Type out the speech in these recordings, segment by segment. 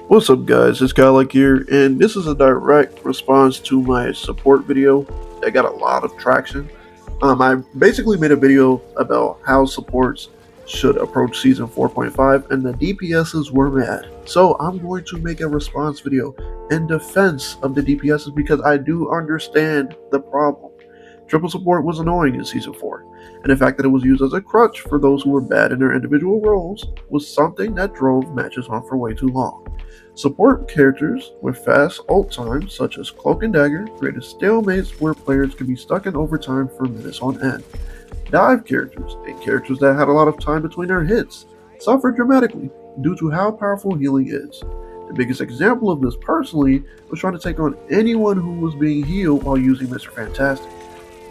What's up, guys? It's Kylek here, and this is a direct response to my support video that got a lot of traction. I basically made a video about how supports should approach season 4.5, and the DPSs were mad. So I'm going to make a response video in defense of the DPSs because I do understand the problem. Triple support was annoying in season 4, and the fact that it was used as a crutch for those who were bad in their individual roles was something that drove matches on for way too long. Support characters with fast ult times, such as Cloak and Dagger, created stalemates where players could be stuck in overtime for minutes on end. Dive characters, and characters that had a lot of time between their hits, suffered dramatically due to how powerful healing is. The biggest example of this personally was trying to take on anyone who was being healed while using Mr. Fantastic.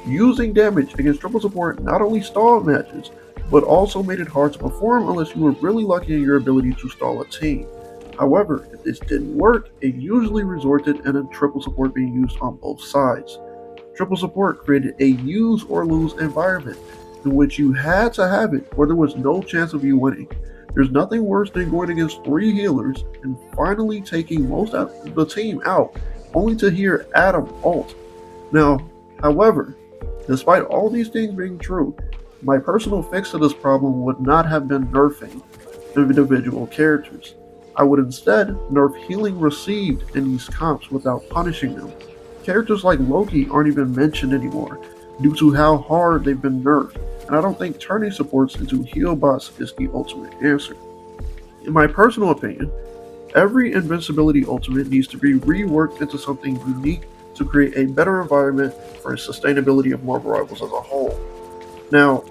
Using damage against triple support not only stalled matches, but also made it hard to perform unless you were really lucky in your ability to stall a team. However, if this didn't work, it usually resulted in a triple support being used on both sides. Triple support created a use or lose environment in which you had to have it or there was no chance of you winning. There's nothing worse than going against 3 healers and finally taking most of the team out, only to hear Adam ult. Now, however, despite all these things being true, my personal fix to this problem would not have been nerfing individual characters. I would instead nerf healing received in these comps without punishing them. Characters like Loki aren't even mentioned anymore due to how hard they've been nerfed, and I don't think turning supports into heal bots is the ultimate answer. In my personal opinion, every invincibility ultimate needs to be reworked into something unique to create a better environment for sustainability of Marvel Rivals as a whole. Now,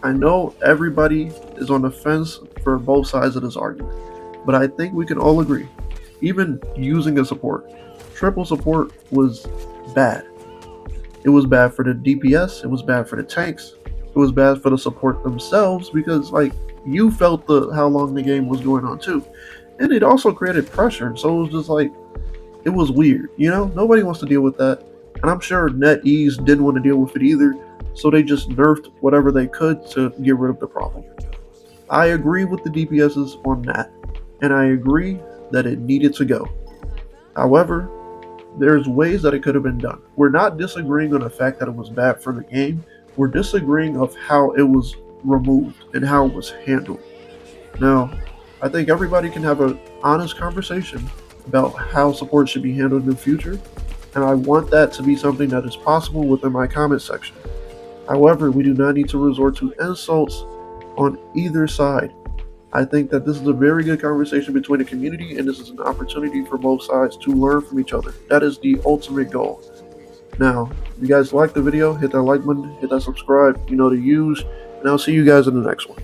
I know everybody is on the fence for both sides of this argument, but I think we can all agree, even using a support, triple support was bad. It was bad for the DPS, it was bad for the tanks, it was bad for the support themselves because you felt how long the game was going on too. And it also created pressure, so it was just it was weird, Nobody wants to deal with that. And I'm sure NetEase didn't want to deal with it either, so they just nerfed whatever they could to get rid of the problem. I agree with the DPSs on that, and I agree that it needed to go. However, there's ways that it could have been done. We're not disagreeing on the fact that it was bad for the game. We're disagreeing of how it was removed and how it was handled. Now, I think everybody can have an honest conversation about how support should be handled in the future, and I want that to be something that is possible within my comment section. However, we do not need to resort to insults on either side. I think that this is a very good conversation between the community, and this is an opportunity for both sides to learn from each other. That is the ultimate goal. Now, if you guys like the video, hit that like button, hit that subscribe, you know the use, and I'll see you guys in the next one.